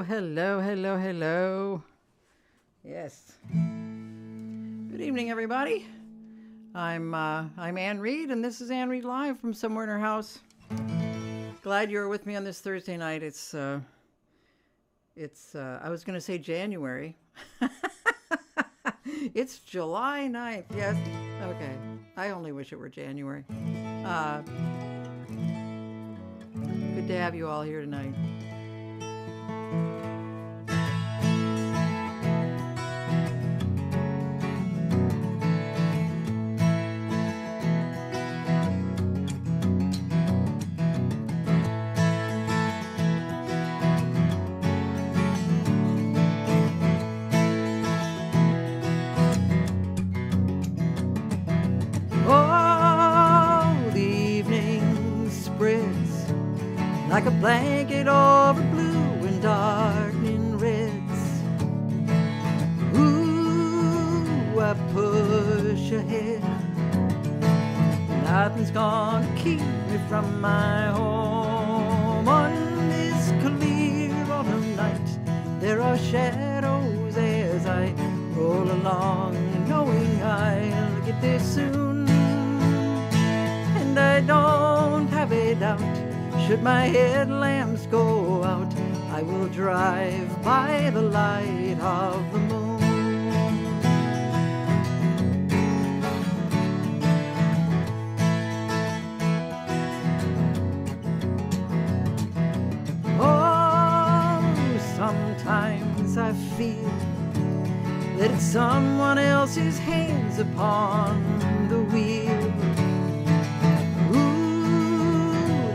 Hello, hello, hello. Yes. Good evening, everybody. I'm Ann Reed, and this is Ann Reed Live from somewhere in her house. Glad you're with me on this Thursday night. It's I was going to say January. It's July 9th. Yes. Okay. I only wish it were January. Good to have you all here tonight. Like a blanket over blue and darkening reds. Ooh, I push ahead. Nothing's gonna keep me from my home. On this clear autumn night, there are shadows as I roll along, knowing I'll get there soon. And I don't have a doubt, should my headlamps go out, I will drive by the light of the moon. Oh, sometimes I feel that it's someone else's hands upon the wheel.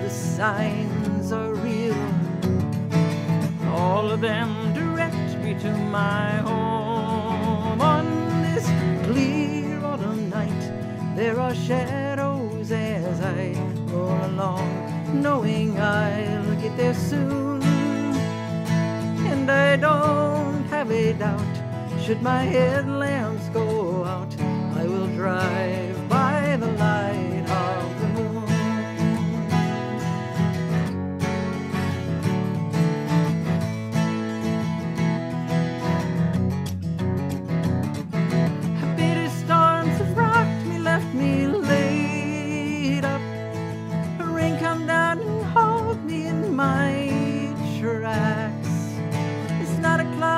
Signs are real, all of them direct me to my home. On this clear autumn night, there are shadows as I roll along, knowing I'll get there soon. And I don't have a doubt, should my headlamps go out, I will drive by the light of the moon.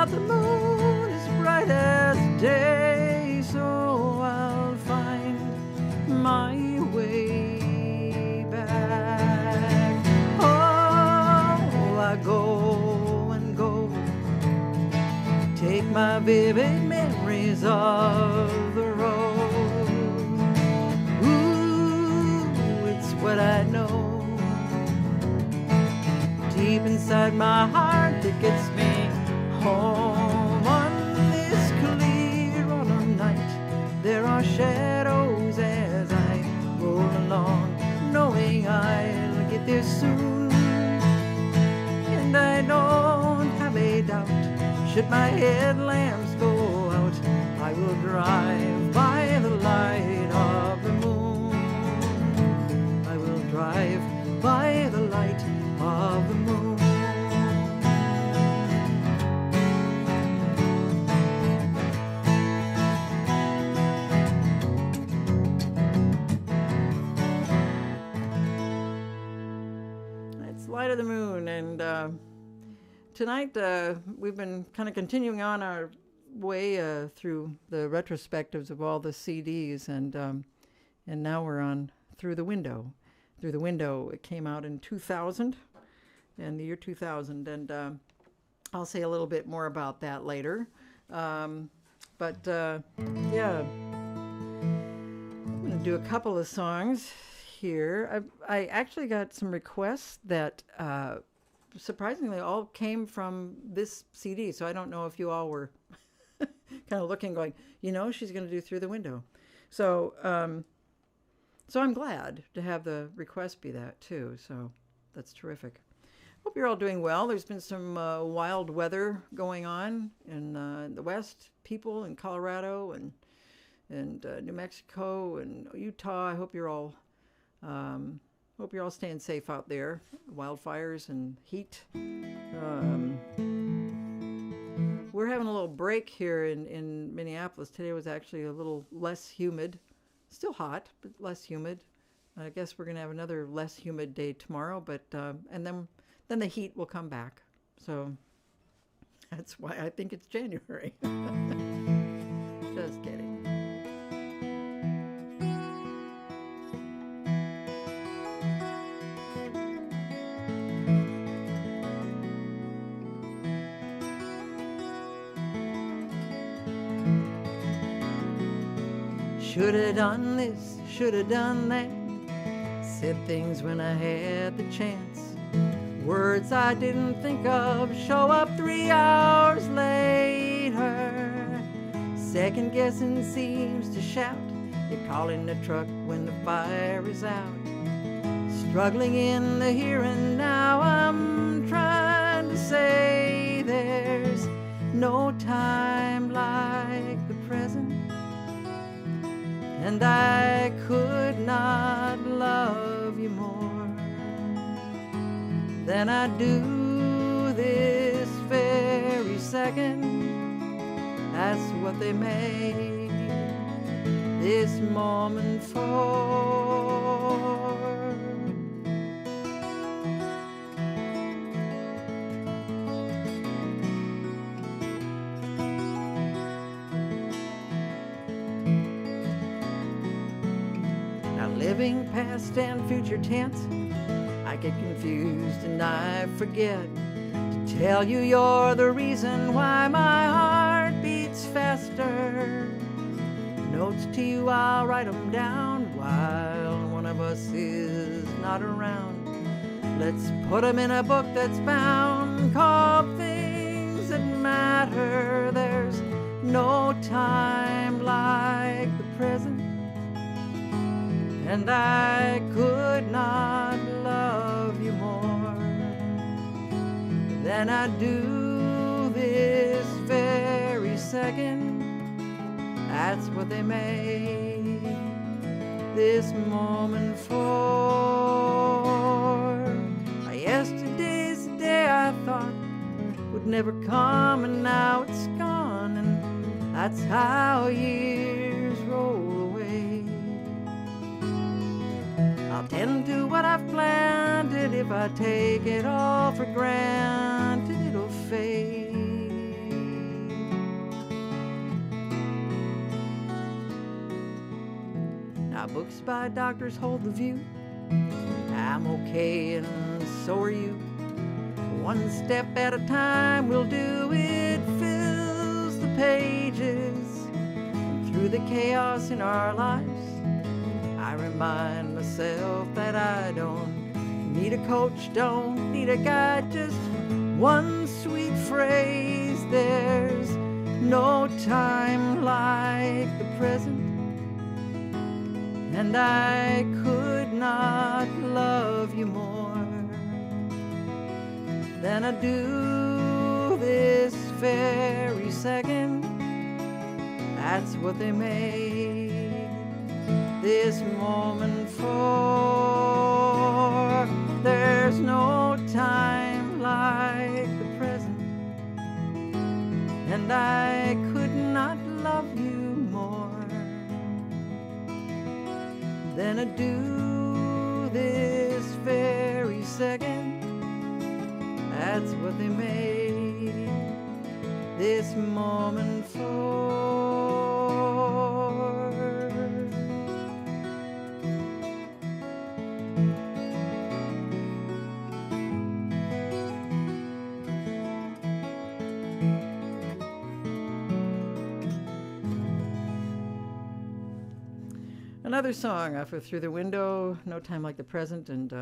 The moon is bright as day, so I'll find my way back. Oh, I go and go, take my vivid memories of the road. Ooh, it's what I know, deep inside my heart that gets me home. On this clear autumn night, there are shadows as I roll along, knowing I'll get there soon. And I don't have a doubt, should my headlamps go out, I will drive by the light of the moon. I will drive by the light of the moon. Light of the moon, and tonight we've been kind of continuing on our way through the retrospectives of all the CDs, and now we're on Through the Window. Through the Window, it came out in 2000, in the year 2000, and I'll say a little bit more about that later. Yeah, I'm going to do a couple of songs here. I actually got some requests that surprisingly all came from this CD, so I don't know if you all were kind of looking going, she's going to do Through the Window. So so I'm glad to have the request be that too, so that's terrific. Hope you're all doing well. There's been some wild weather going on in the West. People in Colorado and New Mexico and Utah. I hope you're all staying safe out there. Wildfires and heat. we're having a little break here in Minneapolis. Today was actually a little less humid. Still hot, but less humid. I guess we're going to have another less humid day tomorrow, but and then the heat will come back. So that's why I think it's January. Just kidding. Shoulda done this, shoulda done that. Said things when I had the chance. Words I didn't think of show up 3 hours later. Second guessing seems to shout. You're calling the truck when the fire is out. Struggling in the here and now, I'm trying to say there's no time like the present. And I could not love you more than I do this very second. That's what they made this moment for. Living past and future tense, I get confused and I forget to tell you you're the reason why my heart beats faster. Notes to you, I'll write them down while one of us is not around. Let's put them in a book that's bound, called Things That Matter. There's no time like the present. And I could not love you more than I do this very second. That's what they made this moment for. Yesterday's the day I thought would never come, and now it's gone, and that's how years roll away. I'll tend to what I've planted. If I take it all for granted, it'll fade. Now books by doctors hold the view. I'm okay and so are you. One step at a time we'll do. It fills the pages. Through the chaos in our lives, I remind myself that I don't need a coach, don't need a guide, just one sweet phrase. There's no time like the present, and I could not love you more than I do this very second. That's what they made this moment for. There's no time like the present, and I could not love you more than I do this very second. That's what they made this moment for. Another song off of Through the Window, No Time Like the Present, and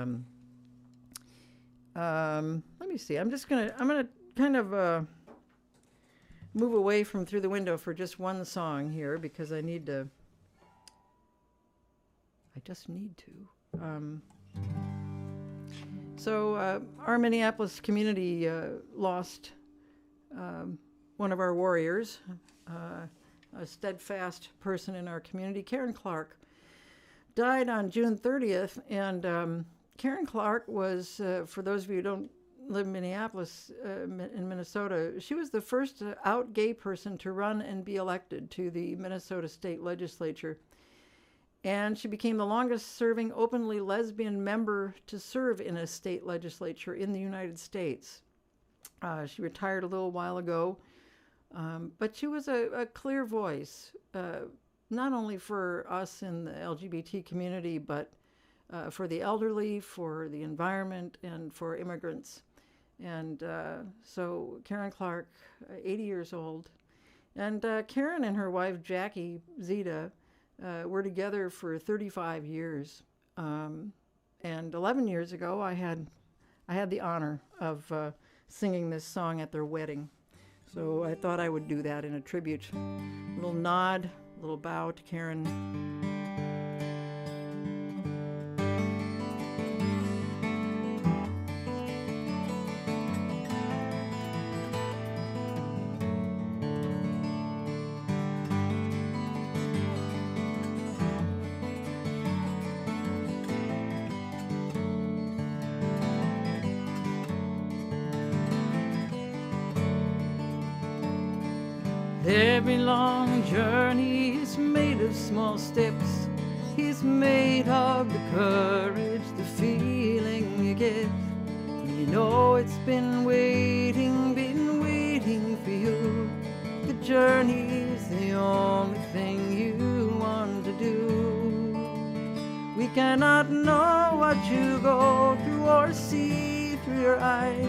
let me see. I'm gonna kind of move away from Through the Window for just one song here because I just need to. So our Minneapolis community lost one of our warriors, a steadfast person in our community. Karen Clark died on June 30th, and Karen Clark was, for those of you who don't lived in Minneapolis, in Minnesota. She was the first out gay person to run and be elected to the Minnesota State Legislature. And she became the longest serving openly lesbian member to serve in a state legislature in the United States. She retired a little while ago, but she was a clear voice, not only for us in the LGBT community, but for the elderly, for the environment, and for immigrants. And so Karen Clark, 80 years old. And Karen and her wife, Jackie Zeta, were together for 35 years. And 11 years ago, I had the honor of singing this song at their wedding. So I thought I would do that in a tribute. A little nod, a little bow to Karen. Every long journey is made of small steps. He's made of the courage, the feeling you get. You know it's been waiting for you. The journey is the only thing you want to do. We cannot know what you go through or see through your eyes.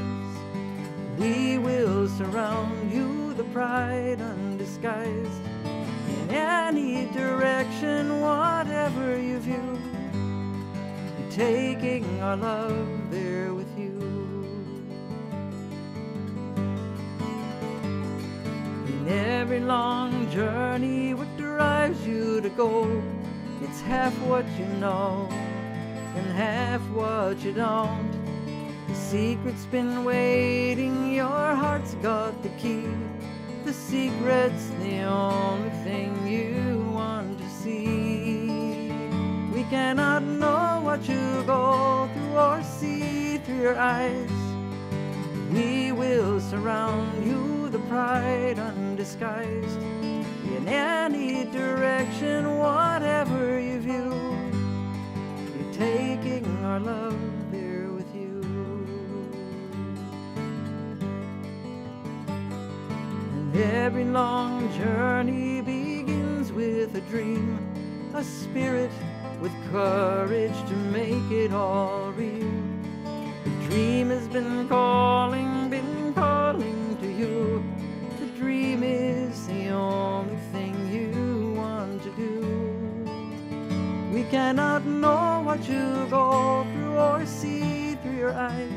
We will surround you, the pride undisguised, in any direction, whatever you view, taking our love there with you. In every long journey, what drives you to go? It's half what you know and half what you don't. The secret's been waiting, your heart's got the key. The secret's the only thing you want to see. We cannot know what you go through or see through your eyes. We will surround you, the pride undisguised, in any direction, whatever you view. You're taking our love there with you. And every long journey begins with a dream, a spirit with courage to make it all real. The dream has been calling to you. The dream is the only thing you want to do. We cannot know what you go through or see through your eyes.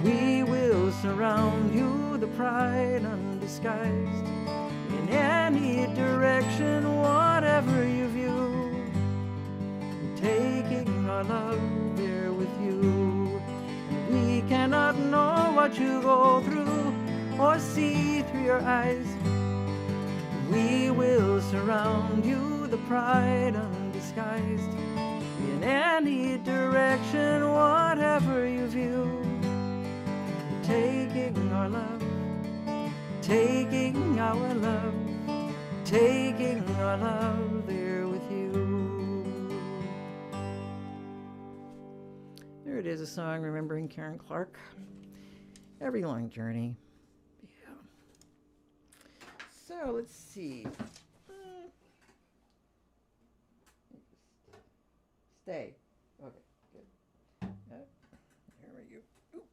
We will surround you, the pride undisguised, in any direction, whatever you view, taking our love there with you. We cannot know what you go through or see through your eyes. We will surround you, the pride undisguised, in any direction, whatever you view, taking our love, taking our love, taking our love there with you. There it is, a song remembering Karen Clark. Every long journey. Yeah. So let's see. Stay. Okay, good. Here we go. Oop.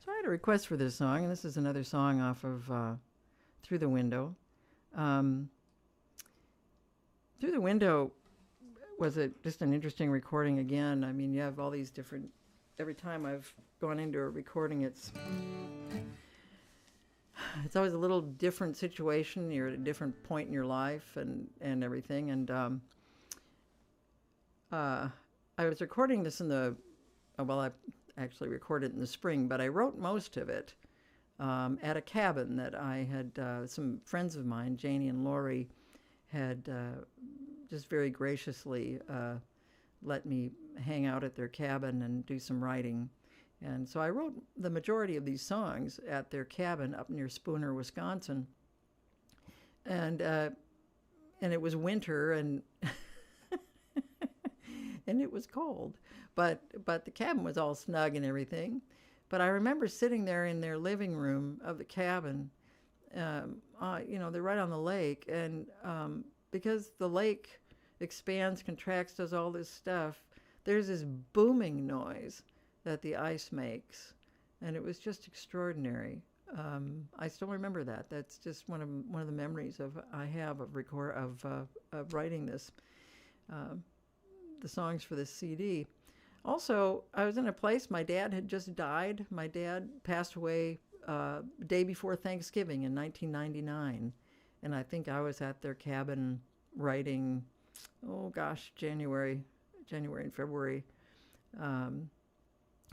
So I had a request for this song, and this is another song off of Through the Window. Through the Window was just an interesting recording again. I mean, you have all these different, every time I've gone into a recording, it's always a little different situation. You're at a different point in your life and everything. And I was recording this I actually recorded it in the spring, but I wrote most of it at a cabin that I had, some friends of mine, Janie and Lori, had just very graciously let me hang out at their cabin and do some writing. And so I wrote the majority of these songs at their cabin up near Spooner, Wisconsin. And it was winter, and and it was cold, but the cabin was all snug and everything. But I remember sitting there in their living room of the cabin. They're right on the lake, and because the lake expands, contracts, does all this stuff, there's this booming noise that the ice makes, and it was just extraordinary. I still remember that. That's just one of the memories I have of writing this, the songs for this CD. Also, I was in a place. My dad had just died. My dad passed away day before Thanksgiving in 1999, and I think I was at their cabin writing. Oh gosh, January and February.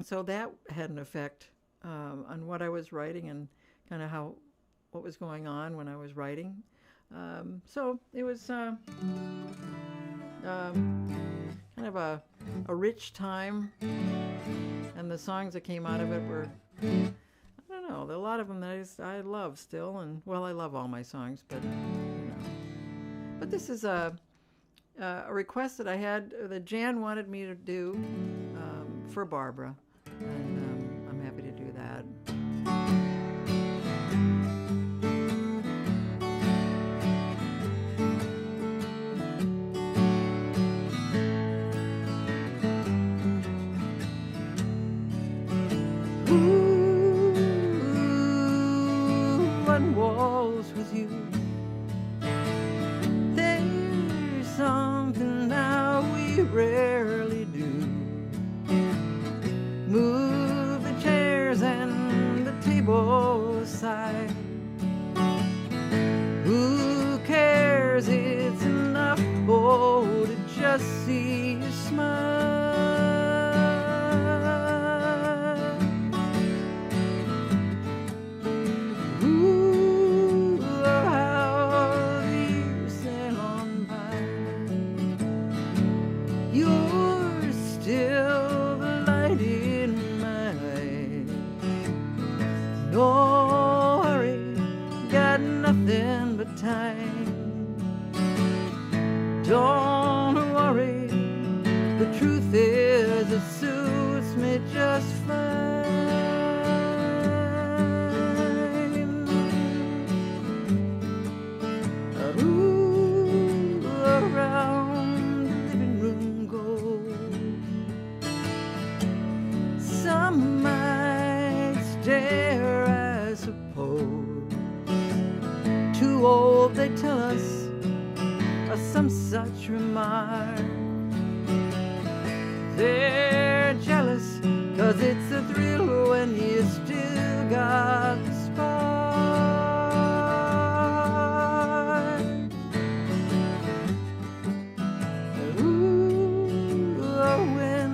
So that had an effect on what I was writing and kind of what was going on when I was writing. So it was kind of a rich time, and the songs that came out of it were, I don't know, a lot of them that I love still, and well, I love all my songs, but but this is a request that I had that Jan wanted me to do for Barbara, and I'm happy to do that. One waltz with you. There's something now we rarely do. Move the chairs and the table aside. Who cares? It's enough, oh, to just see you smile. Nothing but time. Don't worry, the truth is it suits me just fine. Ooh, around the living room go. Some might stare, I suppose. Too old, they tell us, or some such remark. They're jealous, 'cause it's a thrill when you still got the spark. Ooh, when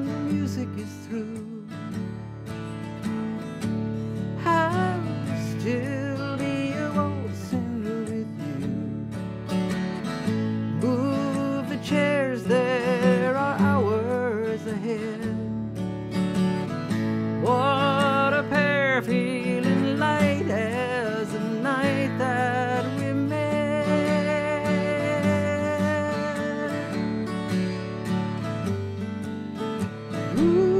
the music is through, how still chairs, there are hours ahead. What a pair, feeling light as the night that we met. Ooh.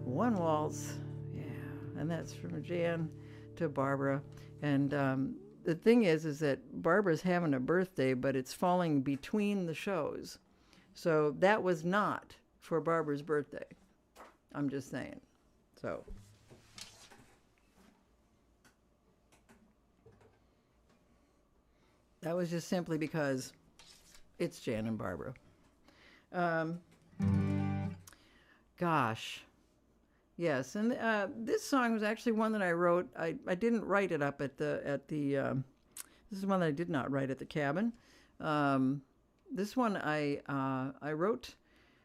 One waltz, yeah, and that's from Jan to Barbara. And the thing is that Barbara's having a birthday, but it's falling between the shows. So that was not for Barbara's birthday. I'm just saying. So. That was just simply because it's Jan and Barbara. Gosh. Yes, and this song was actually one that I wrote. I didn't write it up this is one that I did not write at the cabin. This one I wrote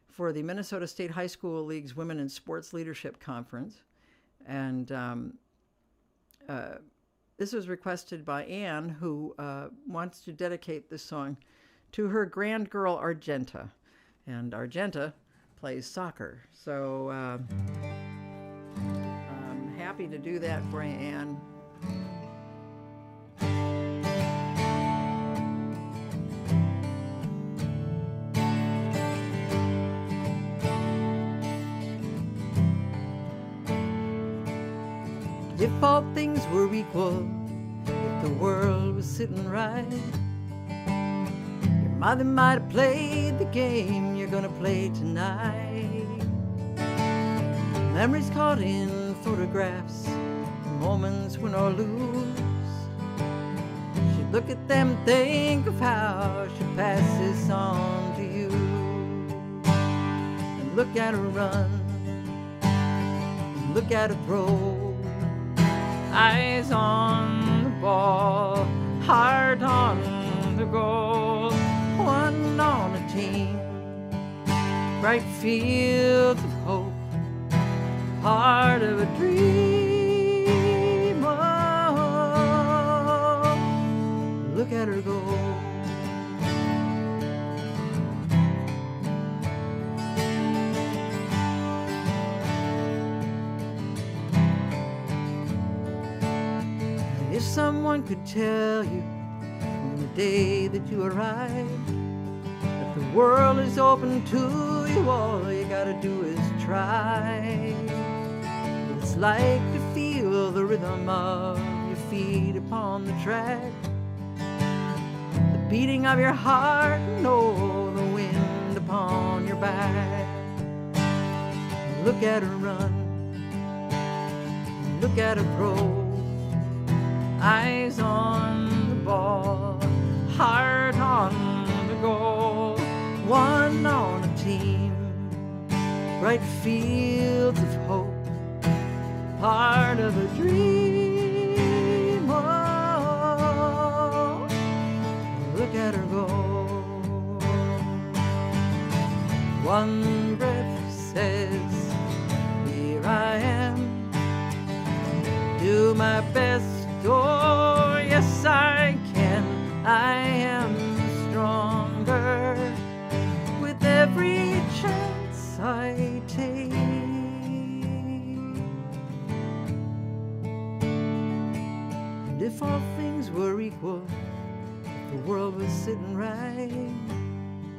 for the Minnesota State High School League's Women in Sports Leadership Conference, and this was requested by Anne, who wants to dedicate this song to her grand girl Argenta, and Argenta plays soccer. So I'm happy to do that for you, Anne. If all things were equal, if the world was sitting right, your mother might have played the game you're gonna play tonight. Memories caught in photographs, moments win or lose. She'd look at them and think of how she'd pass this on to you. And look at her run, and look at her throw. Eyes on the ball, heart on the goal. One on a team, bright fields of hope, part of a dream. Oh, look at her go. If someone could tell you on the day that you arrived that the world is open to you, all you gotta do is try. What it's like to feel the rhythm of your feet upon the track, the beating of your heart, know the wind upon your back. Look at her run, look at her throw. Eyes on the ball, heart on the goal. One on a team, bright fields of hope, part of a dream. Oh, look at her go. One breath says, here I am, do my best. Oh, yes, I can. I am stronger with every chance I take. And if all things were equal, if the world was sitting right,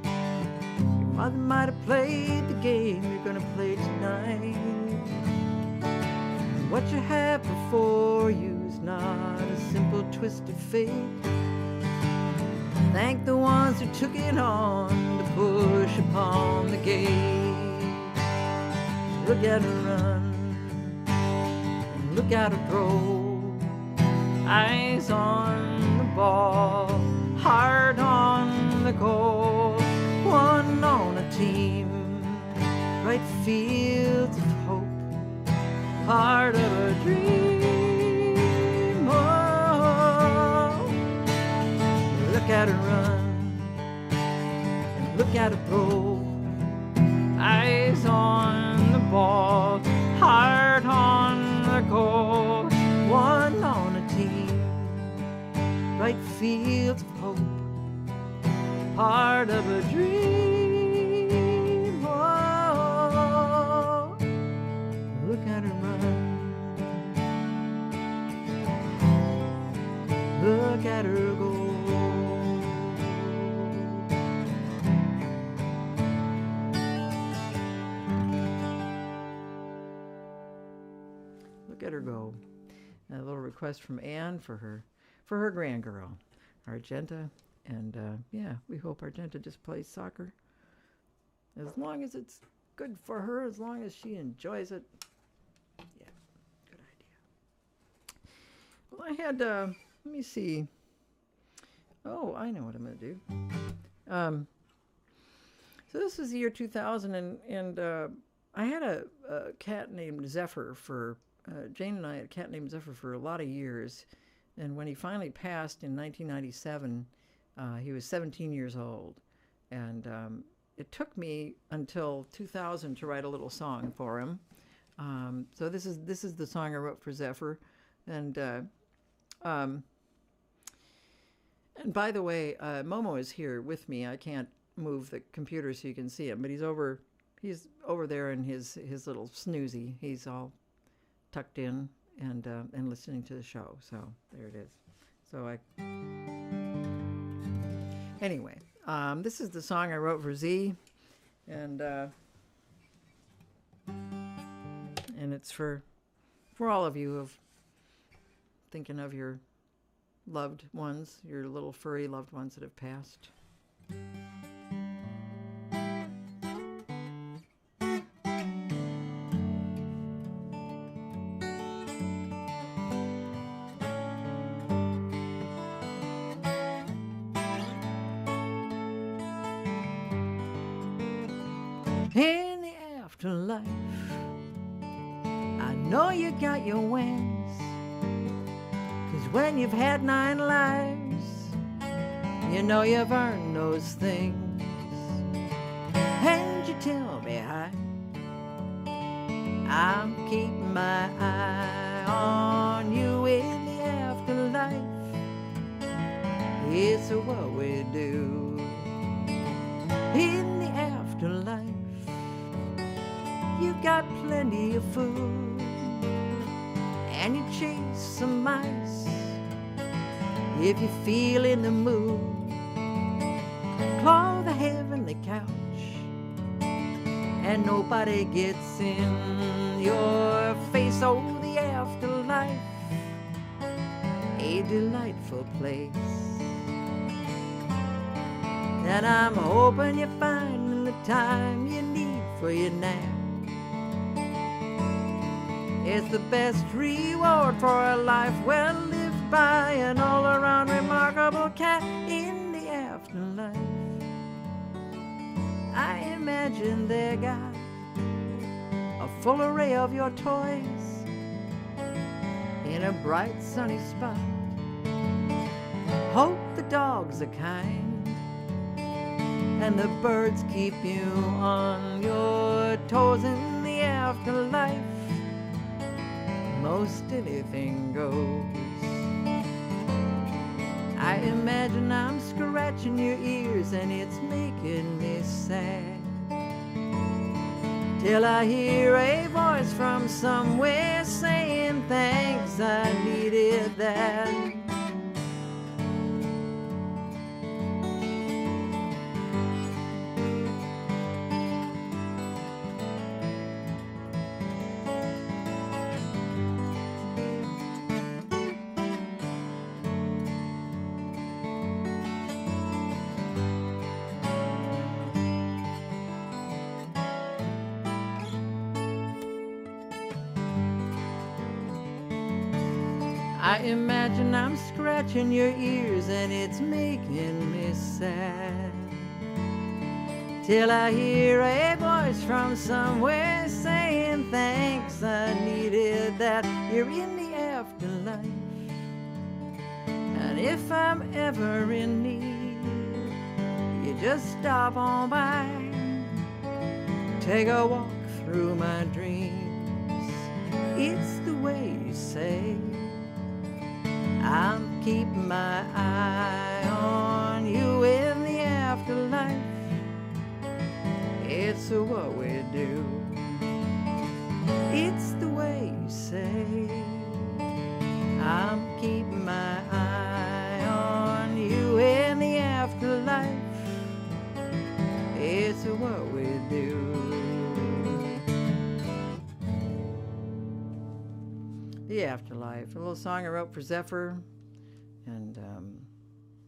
your mother might have played the game you're gonna play tonight. And what you have before you is not a simple twist of fate. Thank the ones who took it on to push upon the gate. Look at her run, and look at her throw. Eyes on the ball, heart on the goal. One on a team, bright fields of hope, part of a dream. Oh, look at her run, and look at her throw. Eyes on the ball, heart on the goal. One on a team, bright fields of hope, part of a dream. Oh, look at her run, look at her go. Look at her go. A little request from Anne for her grandgirl, Argenta. And yeah, we hope Argenta just plays soccer as long as it's good for her, as long as she enjoys it. Yeah, good idea. Well, I had, let me see. Oh, I know what I'm going to do. So this is the year 2000, and I had a cat named Zephyr for, Jane and I had a cat named Zephyr for a lot of years. And when he finally passed in 1997, he was 17 years old. And it took me until 2000 to write a little song for him. So this is the song I wrote for Zephyr. And by the way, Momo is here with me. I can't move the computer so you can see him, but he's over there in his little snoozy. He's all tucked in and listening to the show. So there it is. So anyway, this is the song I wrote for Z, and it's for all of you of thinking of your loved ones, your little furry loved ones that have passed. In the afterlife, I know you got your wings, 'cause when you've had 9 lives, you know you've earned those things. And you tell me I'm keeping my eye on you in the afterlife. It's what we do in the afterlife. You've got plenty of food, and you chase some mice. If you feel in the mood, claw the heavenly couch, and nobody gets in your face. Oh, the afterlife, a delightful place. And I'm hoping you're finding the time you need for your nap. It's the best reward for a life well lived by an all-around remarkable cat in the afterlife. I imagine they got a full array of your toys in a bright sunny spot. Hope the dogs are kind and the birds keep you on your toes in the afterlife. Most anything goes. I imagine I'm scratching your ears and it's making me sad, till I hear a voice from somewhere saying thanks, I needed that. I imagine I'm scratching your ears and it's making me sad, till I hear a voice from somewhere saying thanks, I needed that. You're in the afterlife, and if I'm ever in need, you just stop on by, take a walk through my dreams. It's the way you say I'm keeping my eye on you in the afterlife. It's what we do. It's the way you say I'm keeping my eye on you in the afterlife. It's what we do. The afterlife, a little song I wrote for Zephyr, and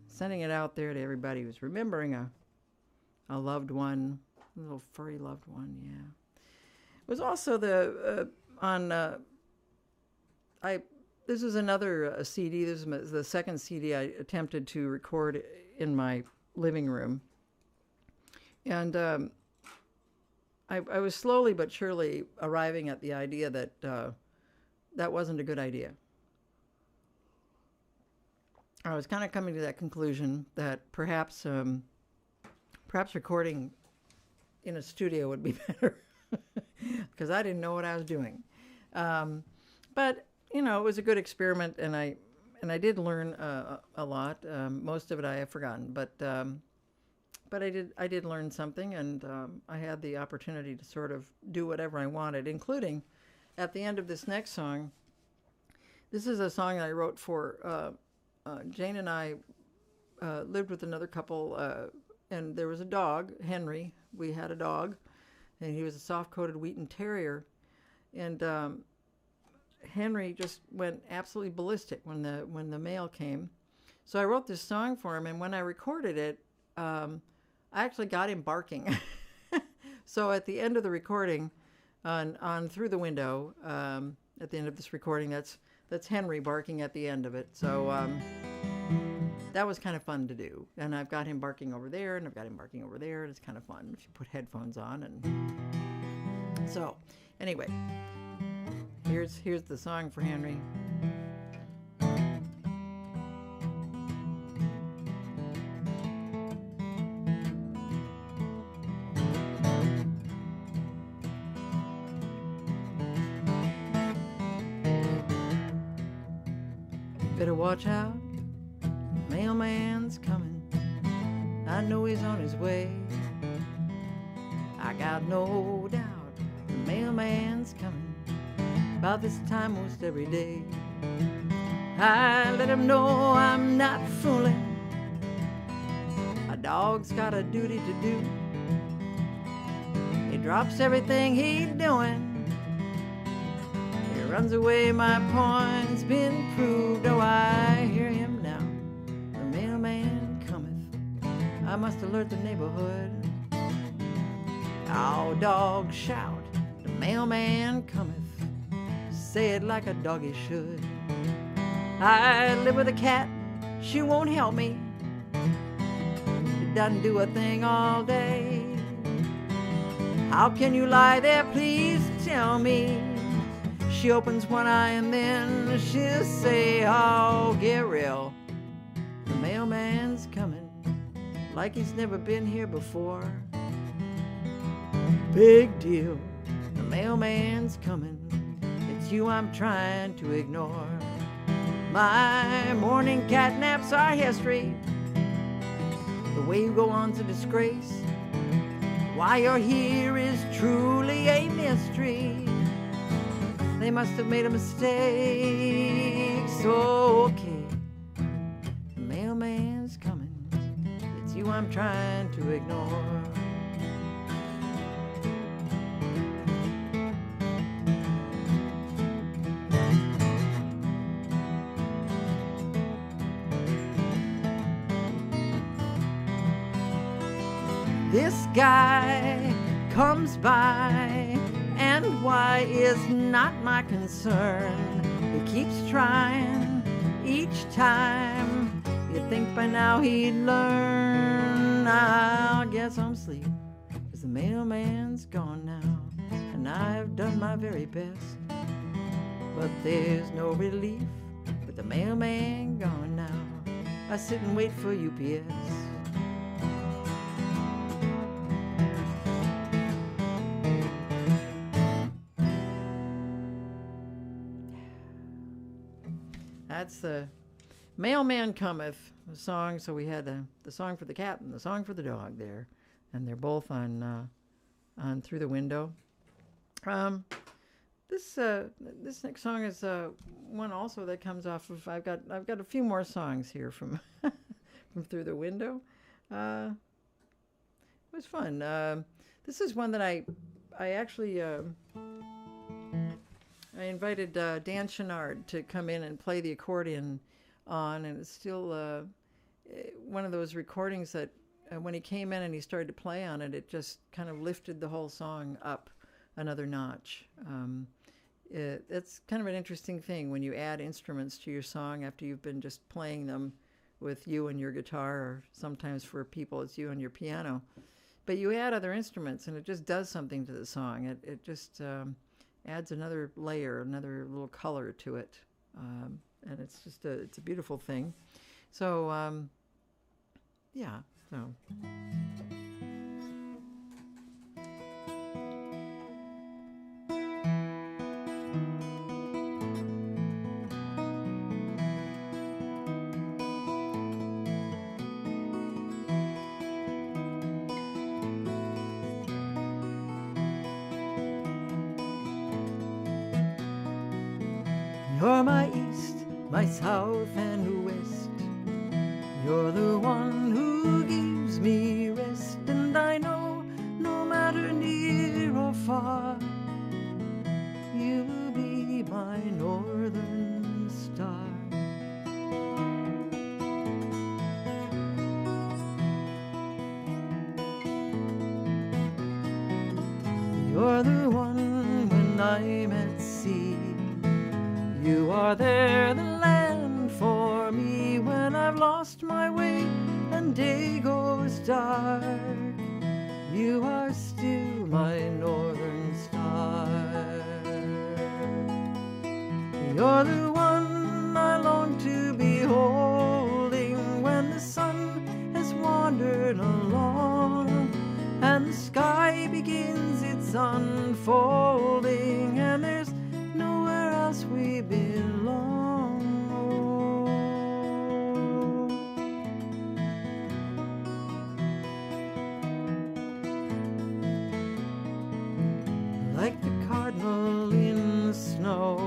sending it out there to everybody who's remembering a loved one, a little furry loved one. Yeah, it was also the this is another CD. This is the second CD I attempted to record in my living room, and I was slowly but surely arriving at the idea that that wasn't a good idea. I was kind of coming to that conclusion that perhaps recording in a studio would be better because I didn't know what I was doing. But you know, it was a good experiment, and I did learn a lot. Most of it I have forgotten, but I did learn something, and I had the opportunity to sort of do whatever I wanted, including at the end of this next song. This is a song that I wrote for Jane and I lived with another couple, and there was a dog, Henry. We had a dog, and he was a soft-coated Wheaten Terrier, and Henry just went absolutely ballistic when the mail came. So I wrote this song for him, and when I recorded it, I actually got him barking. So at the end of the recording, on Through the Window, at the end of this recording, that's Henry barking at the end of it. So that was kind of fun to do. And I've got him barking over there, and I've got him barking over there, and it's kind of fun if you put headphones on. And so, anyway, here's the song for Henry. Better watch out, mailman's coming. I know he's on his way. I got no doubt the mailman's coming about this time most every day. I let him know I'm not fooling. A dog's got a duty to do. He drops everything he's doing. Runs away, my point's been proved. Oh, I hear him now. The mailman cometh. I must alert the neighborhood. Oh, dog, shout. The mailman cometh. Say it like a doggy should. I live with a cat. She won't help me. She doesn't do a thing all day. How can you lie there? Please tell me. She opens one eye and then she'll say, oh, get real. The mailman's coming like he's never been here before. Big deal, the mailman's coming. It's you I'm trying to ignore. My morning catnaps are history. The way you go on to disgrace. Why you're here is truly a mystery. They must have made a mistake. So okay, the mailman's coming. It's you I'm trying to ignore. This guy comes by, and why is not my concern. He keeps trying each time. You'd think by now he'd learn. I guess I'm asleep, 'cause the mailman's gone now, and I've done my very best. But there's no relief with the mailman gone now. I sit and wait for UPS. That's the Mailman Cometh song. So we had the song for the cat and the song for the dog there, and they're both on Through the Window. This next song is one also that comes off of. I've got a few more songs here from from Through the Window. It was fun. This is one that I actually. I invited Dan Chenard to come in and play the accordion on, and it's still one of those recordings that when he came in and he started to play on it, it just kind of lifted the whole song up another notch. It's kind of an interesting thing when you add instruments to your song after you've been just playing them with you and your guitar, or sometimes for people it's you and your piano, but you add other instruments and it just does something to the song. It just adds another layer, another little color to it. And it's just it's a beautiful thing. So, yeah, so. You're my east, my south and west. You're the one who gives me rest, and I know no matter near or far, you will be my northern star. You're the one when I'm at sea. You are there, the land for me when I've lost my way and day goes dark. You are still my northern star. You're the one I long to be holding when the sun has wandered along and the sky begins its unfolding and there's nowhere else we belong. Like the cardinal in the snow,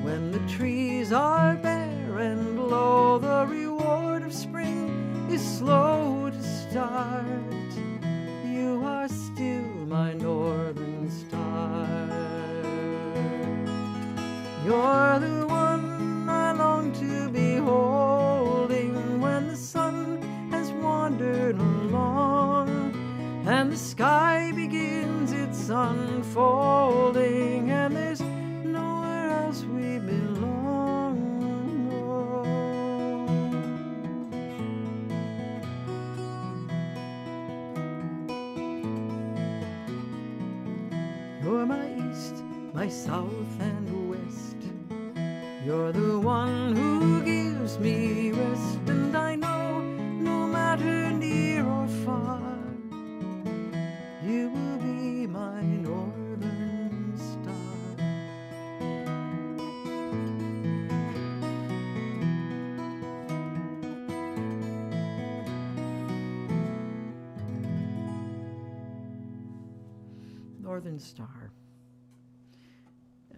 when the trees are bare and low, the reward of spring is slow to start. You are still my northern star. You're the one I long to be holding when the sun has wandered along and the sky begins its unfolding and there's nowhere else we belong. You're my east, my south and west. You're the one who gives me rest, and I know no matter near or far, you will be my northern star. Northern Star.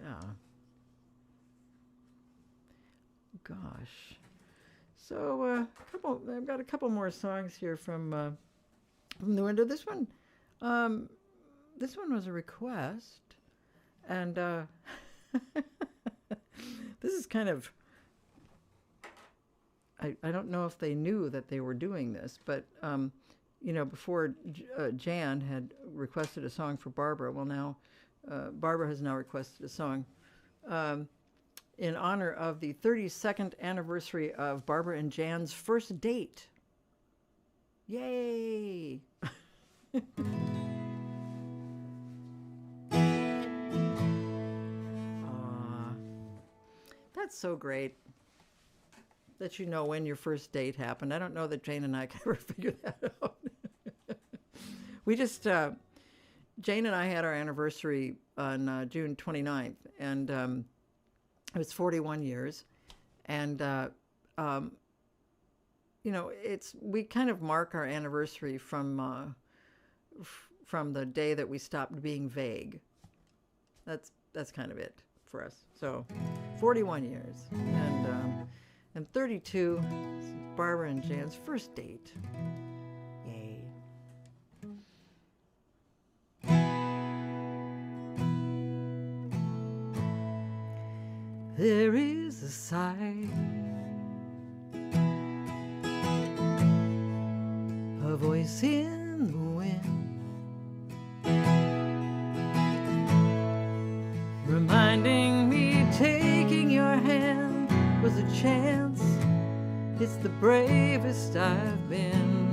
Yeah. Gosh. So I've got a couple more songs here from the window. This one was a request, and this is kind of, I don't know if they knew that they were doing this, but before Jan had requested a song for Barbara. Well, now Barbara has now requested a song in honor of the 32nd anniversary of Barbara and Jan's first date. Yay! That's so great that you know when your first date happened. I don't know that Jane and I could ever figure that out. We just, Jane and I had our anniversary on June 29th, and it was 41 years. And, we kind of mark our anniversary from the day that we stopped being vague. That's kind of it for us. So 41 years. And 32 since Barbara and Jan's first date. Yay. There is a sigh, a voice in the wind, reminding me taking your hand was a chance. It's the bravest I've been.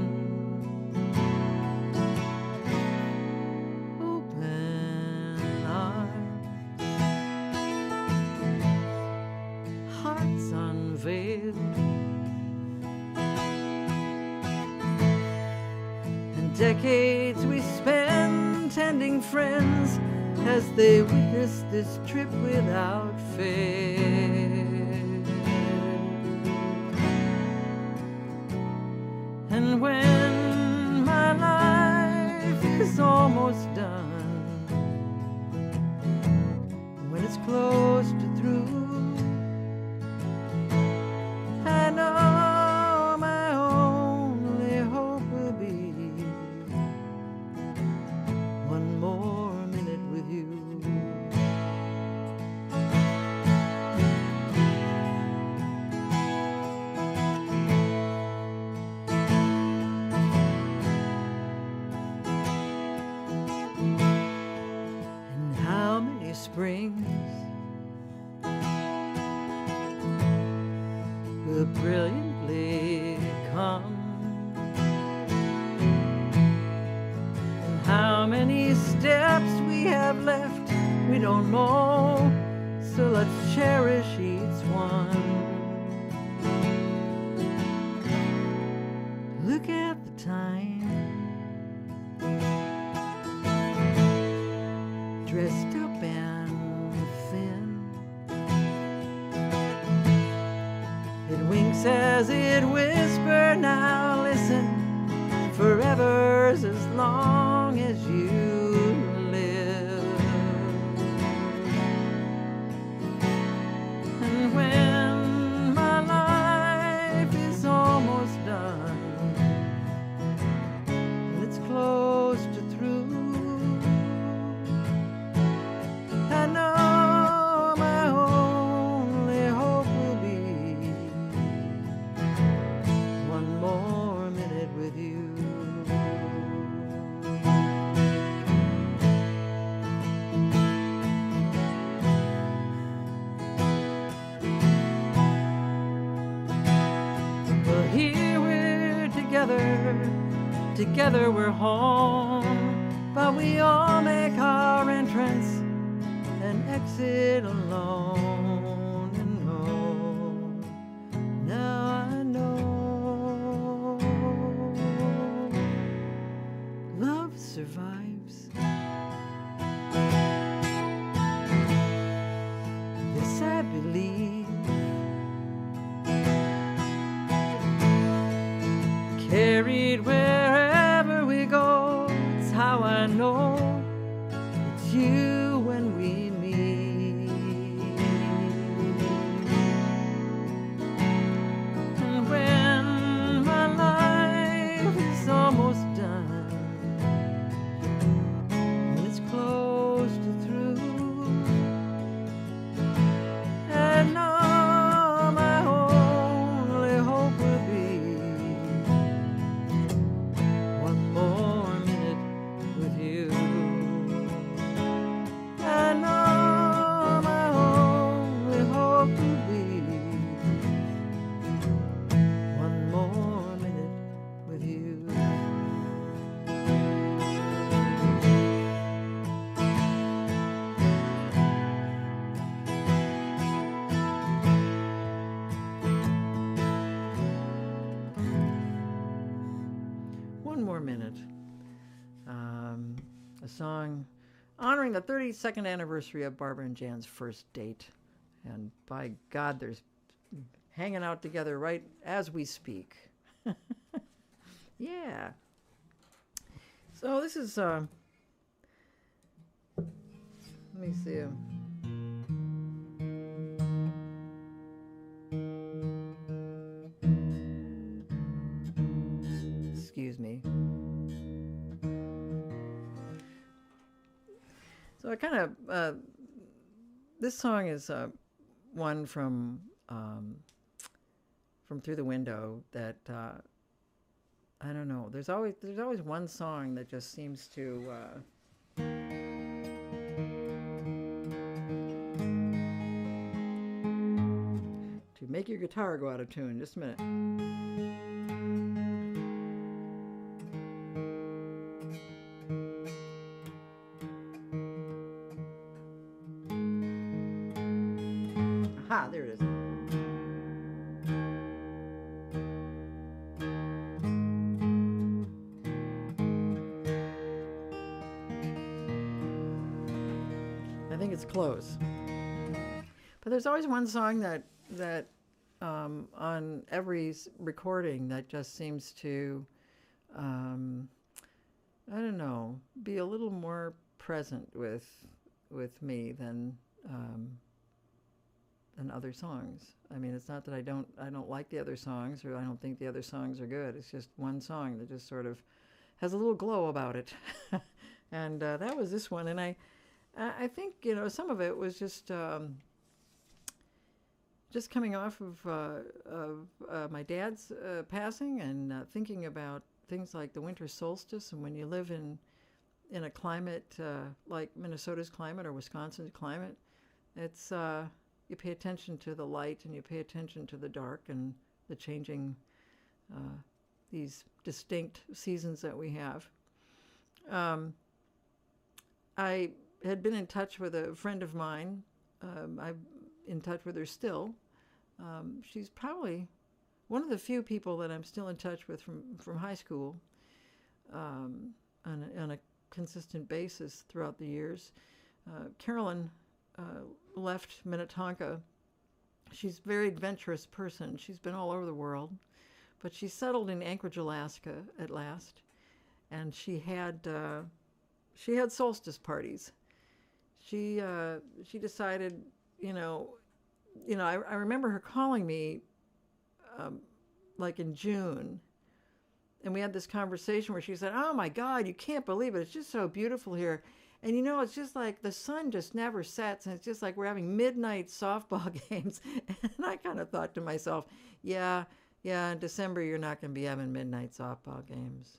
decades we spend tending friends as they witness this trip without fail. And when my life is almost done, when it's close to through, I know my only hope will be one more minute with you. And how many springs will brilliantly come? And how many steps we have left, we don't know, so let's cherish each one. Look at the time, dressed up and thin. It winks as it whispers, now listen, forever's as long as you live. And when my life is almost done, and it's close to through, I know my only hope will be one more minute with you. Well, here we're together we're home, but we all make our entrance and exit alone. And oh, now I know love survives. Yes, I believe. Carried wherever we go, it's how I know it's you when we meet. And when my life is almost done, when it's close to through, I know my only hope will be one more minute with you. I know my only hope will be one more minute with you. One more minute. A song honoring the 32nd anniversary of Barbara and Jan's first date. And by God, they're hanging out together right as we speak. Yeah. So this is, let me see. Excuse me. So I kind of, this song is one from Through the Window that I don't know. There's always one song that just seems to make your guitar go out of tune. Just a minute. Aha, there it is. I think it's close. But there's always one song that on every recording that just seems to, I don't know, be a little more present with me than other songs. I mean, it's not that I don't like the other songs, or I don't think the other songs are good. It's just one song that just sort of has a little glow about it. And that was this one. And I think, some of it was just coming off of my dad's passing, and thinking about things like the winter solstice. And when you live in a climate like Minnesota's climate or Wisconsin's climate, it's you pay attention to the light, and you pay attention to the dark, and the changing these distinct seasons that we have. I had been in touch with a friend of mine. I'm in touch with her still. She's probably one of the few people that I'm still in touch with from high school on a consistent basis throughout the years. Carolyn left Minnetonka. She's a very adventurous person. She's been all over the world, but she settled in Anchorage, Alaska at last, and she had solstice parties. She decided, I remember her calling me like in June, and we had this conversation where she said, "Oh my God, you can't believe it. It's just so beautiful here. And it's just like the sun just never sets, and it's just like we're having midnight softball games." And I kind of thought to myself, yeah, in December you're not going to be having midnight softball games.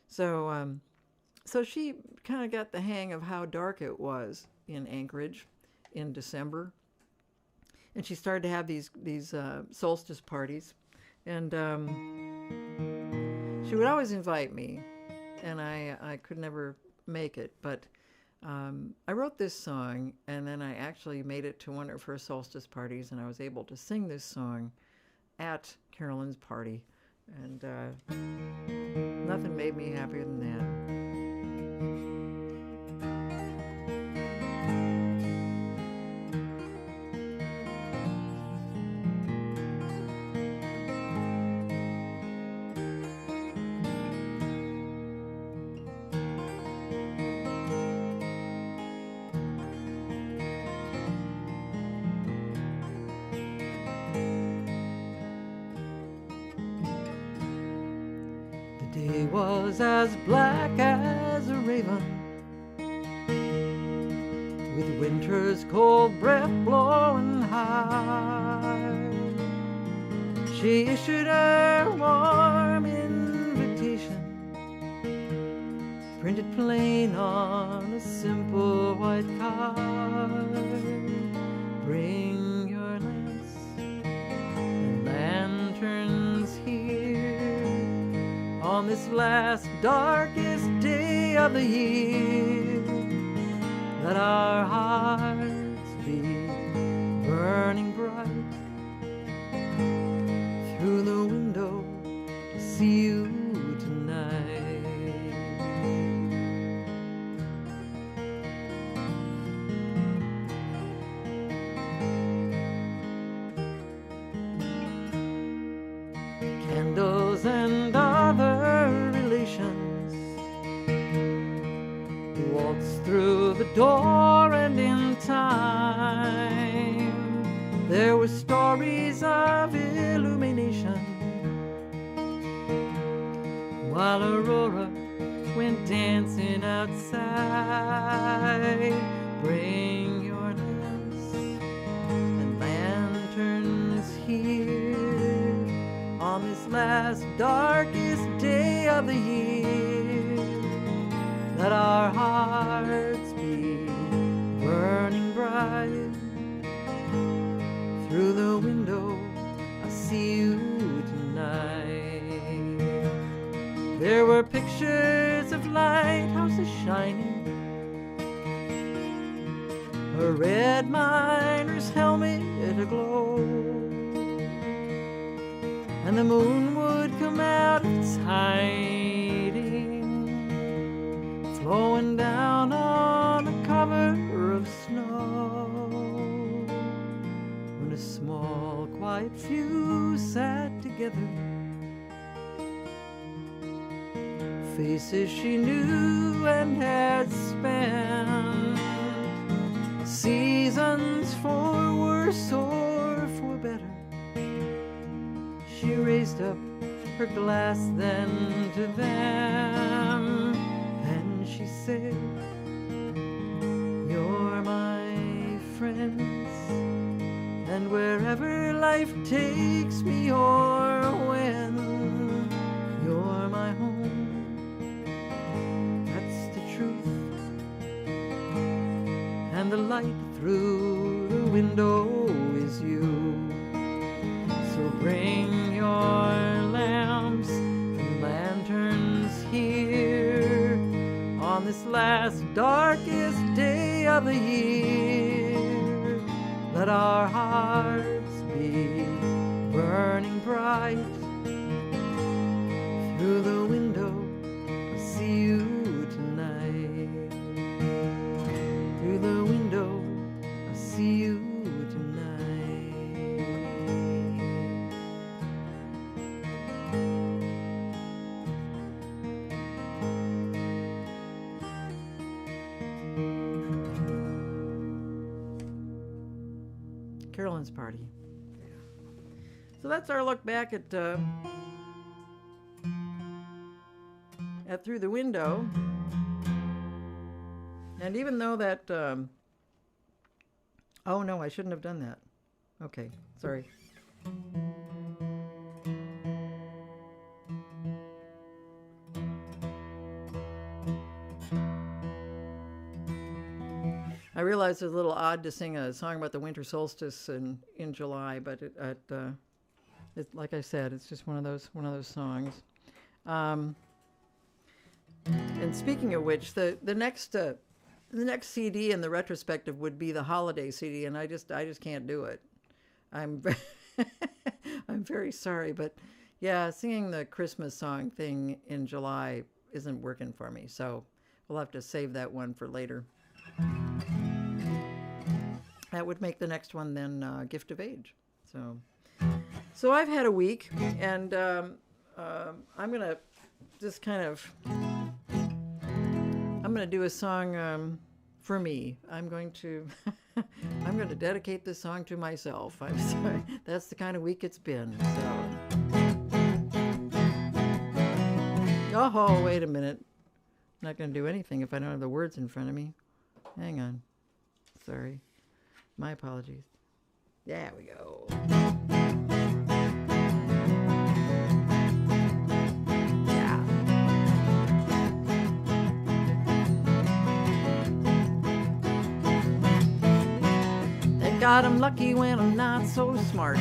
So she kind of got the hang of how dark it was in Anchorage in December. And she started to have these solstice parties. And she would always invite me, and I could never make it. But I wrote this song, and then I actually made it to one of her solstice parties, and I was able to sing this song at Carolyn's party. And nothing made me happier than that. The day was as black as a raven, with winter's cold breath blowing high. She issued a warm invitation, printed plain on a simple white card. Bring your lamps and lanterns here on this last darkest day of the year. Let our hearts be burning bright through the window to see you tonight. Candles and other relations waltz through the door, and in time there were stories of illumination, while Aurora went dancing outside. Bring your lamps and lanterns here on this last darkest day of the year. Let our hearts be burning bright through the window. I see you tonight. There were pictures of lighthouses shining, a red miner's helmet aglow, and the moon would come out of its hiding, flowing down on a cover of snow. twilight few sat together. Faces she knew and had spent, seasons for worse or for better. She raised up her glass then to them, and she said, "You're my friends, and wherever life takes me or when, you're my home." That's the truth, and the light through the window is you. So bring your lamps and lanterns here on this last darkest day of the year. Let our hearts be burning bright. Through the window, I see you tonight. Through the window, I see you tonight. Carolyn's Party. So that's our look back at Through the Window. And even though that, oh no, I shouldn't have done that. Okay, sorry. I realize it's a little odd to sing a song about the winter solstice in July, but it's like I said, it's just one of those songs. And speaking of which, the next CD in the retrospective would be the holiday CD, and I just can't do it. I'm I'm very sorry, but yeah, singing the Christmas song thing in July isn't working for me, so we'll have to save that one for later. That would make the next one then Gift of Age. So I've had a week, and I'm gonna just kind of do a song for me. I'm going to dedicate this song to myself. I'm sorry. That's the kind of week it's been. So. Oh, wait a minute. I'm not going to do anything if I don't have the words in front of me. Hang on. Sorry. My apologies. There we go. Yeah. Thank God I'm lucky when I'm not so smart.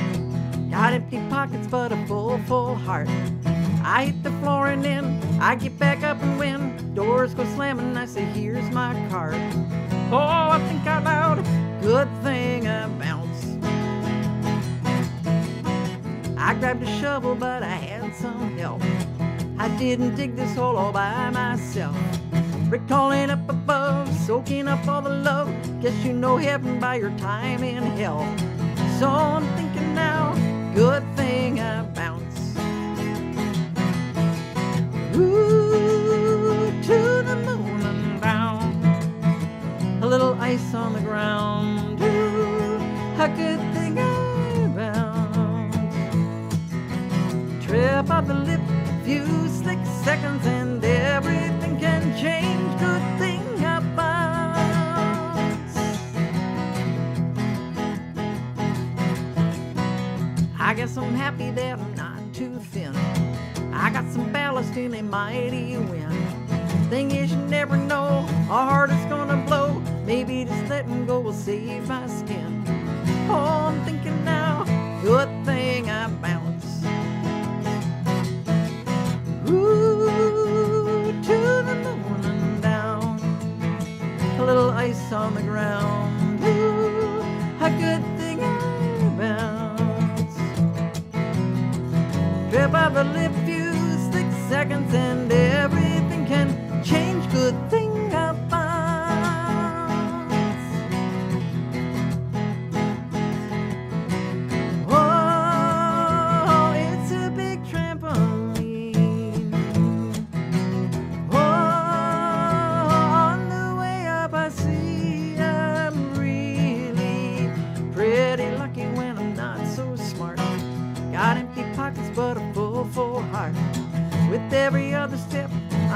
Got empty pockets but a full heart. I hit the floor and then I get back up and when doors go slamming, I say, here's my card. Oh, I think out loud, good thing I bounced. I grabbed a shovel, but I had some help. I didn't dig this hole all by myself. Recalling up above, soaking up all the love. Guess you know heaven by your time in hell. So I'm thinking now, good thing I bounced. Ooh, to the moon and down. A little ice on the ground. Ooh, a good thing I bounced. Trip up the lip, few slick seconds, and everything can change. Good thing I bounced. I guess I'm happy that I'm not too thin. I got some ballast in a mighty wind. Thing is, you never know how hard it's gonna blow. Maybe just letting go will save my skin. Oh, I'm thinking now, good thing I bounced. Ooh, to the moon and down. A little ice on the ground. Ooh, a good thing I bounced. Trip of the lip, few slick seconds, and everything can change. Good thing I bounced. Oh,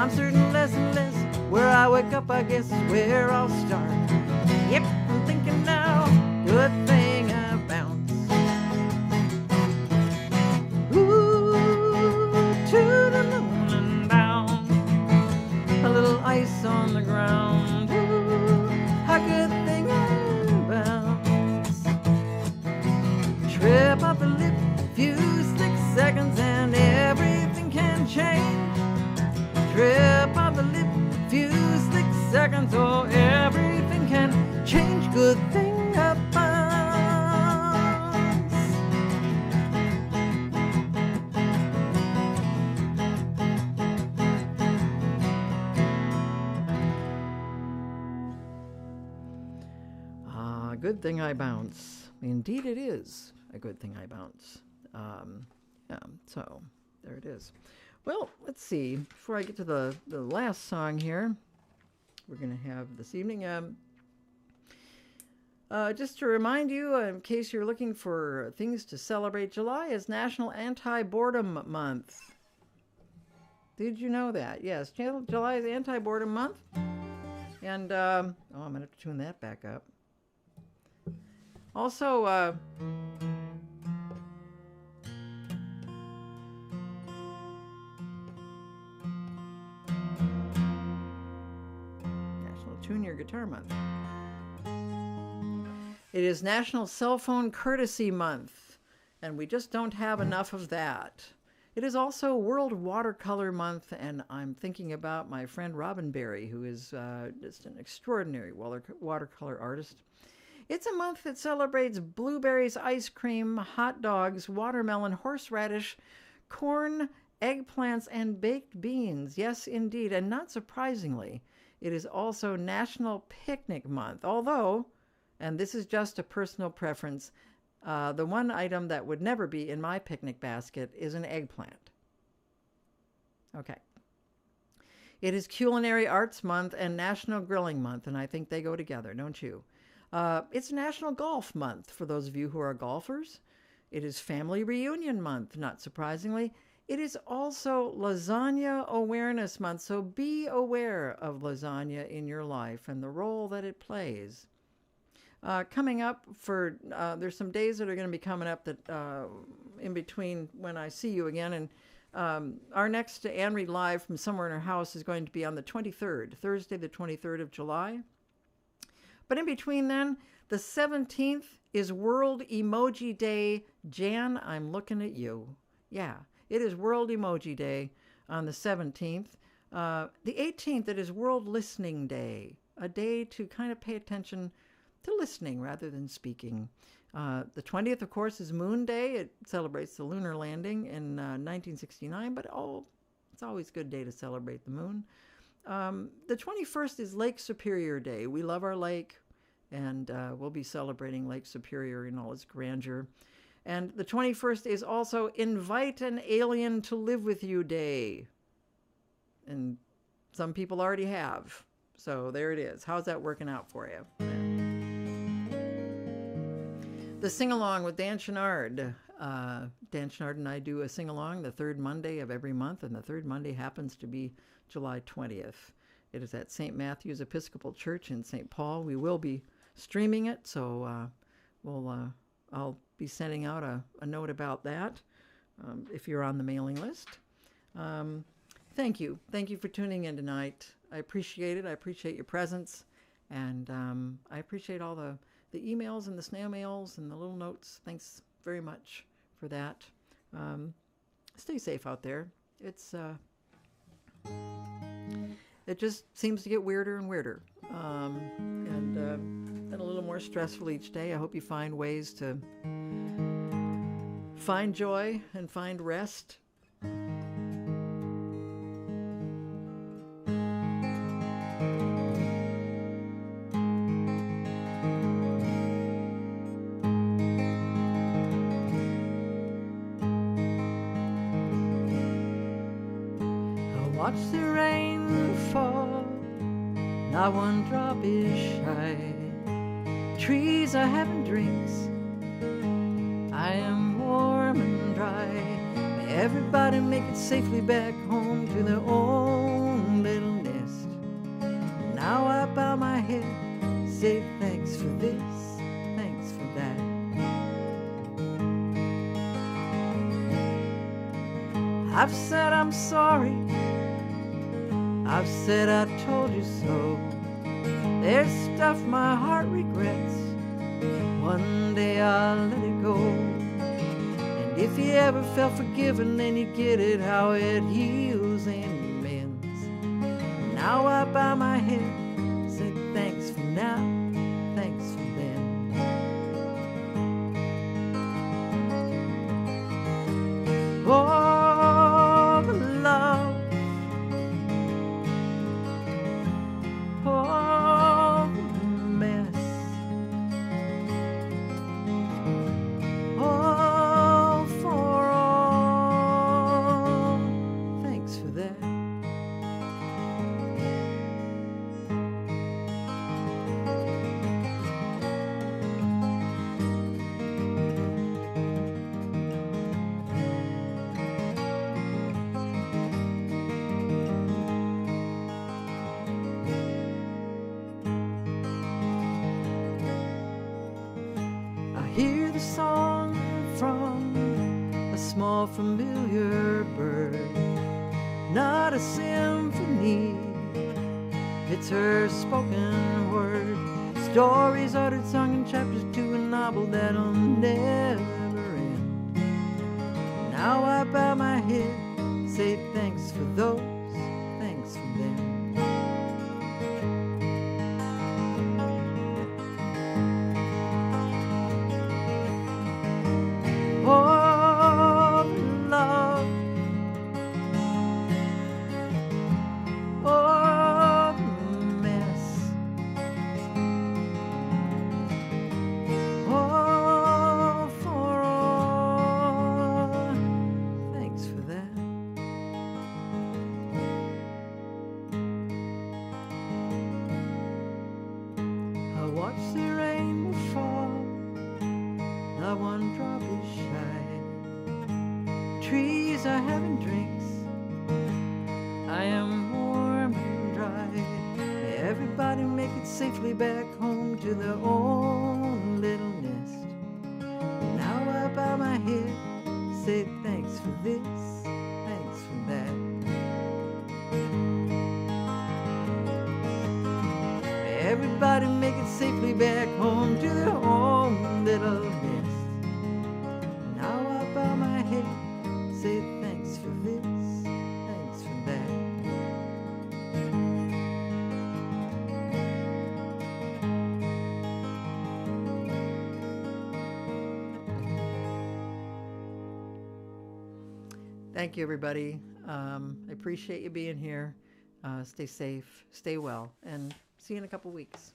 I'm certain less and less. Where I wake up, I guess, is where I'll start. Yep, I'm thinking now, good thing I bounce. Ooh, to the moon and down. A little ice on the ground. Ooh, a good thing I bounce. Trip up the lip, few slick seconds, and everything can change. Trip up the lip, few slick seconds, oh, everything can change. Good thing I bounce. Good thing I bounce. Indeed it is a good thing I bounce. Yeah, so there it is. Well, let's see. Before I get to the last song here, we're going to have this evening. Just to remind you, in case you're looking for things to celebrate, July is National Anti-Boredom Month. Did you know that? Yes, July is Anti-Boredom Month. And, I'm going to have to tune that back up. Also, National Tune Your Guitar Month. It is National Cell Phone Courtesy Month, and we just don't have enough of that. It is also World Watercolor Month, and I'm thinking about my friend Robin Berry, who is just an extraordinary watercolor artist. It's a month that celebrates blueberries, ice cream, hot dogs, watermelon, horseradish, corn, eggplants, and baked beans. Yes, indeed. And not surprisingly, it is also National Picnic Month. Although, and this is just a personal preference, the one item that would never be in my picnic basket is an eggplant. Okay. It is Culinary Arts Month and National Grilling Month, and I think they go together, don't you? It's National Golf Month for those of you who are golfers. It is Family Reunion Month, not surprisingly. It is also Lasagna Awareness Month, so be aware of lasagna in your life and the role that it plays. Coming up for, there's some days that are going to be coming up that in between when I see you again, and our next Anne Read Live from somewhere in her house is going to be on the 23rd, Thursday the 23rd of July. But in between then, the 17th is World Emoji Day. Jan, I'm looking at you. Yeah, it is World Emoji Day on the 17th. The 18th, it is World Listening Day, a day to kind of pay attention to listening rather than speaking. The 20th, of course, is Moon Day. It celebrates the lunar landing in 1969, but it's always a good day to celebrate the moon. The 21st is Lake Superior Day. We love our lake, and we'll be celebrating Lake Superior in all its grandeur. And the 21st is also Invite an Alien to Live With You Day. And some people already have. So there it is. How's that working out for you? The sing-along with Dan Chenard. Dan Chenard and I do a sing-along the third Monday of every month, and the third Monday happens to be July 20th. It is at St. Matthew's Episcopal Church in St. Paul. We will be streaming it, so I'll be sending out a note about that if you're on the mailing list. Thank you. Thank you for tuning in tonight. I appreciate it. I appreciate your presence, and I appreciate all the emails and the snail mails and the little notes. Thanks very much for that. Stay safe out there. It just seems to get weirder and weirder, and a little more stressful each day. I hope you find ways to find joy and find rest. Watch the rain fall, not one drop is shy. Trees are having drinks, I am warm and dry. May everybody make it safely back home to their own head, say thanks for this, thanks for that. I've said I'm sorry, I've said I told you so. There's stuff my heart regrets, one day I'll let it go. And if you ever felt forgiven, then you get it, how it heals and mends. Now I bow my head, say thanks for now, thanks for then. Oh, the love, oh, the mess, oh, for all, thanks for that. I hear the song from a small familiar bird, not a symphony, it's her spoken word. Stories uttered, sung in chapters to a novel that'll never end. Now I bow my head, say thanks for those, thanks for them. Oh, love, oh, mess, oh, for all, thanks for that. I watch the rain fall, not one drop is shy. Trees are having drinks, I am warm and dry. May everybody make it safely back home to their own little nest. Now I bow my head, say thanks for this, thanks for that. May everybody make it safely back home to their own little nest. Now I bow my head, say thanks for this, thanks for that. Thank you, everybody. I appreciate you being here. Stay safe, stay well, and see you in a couple weeks.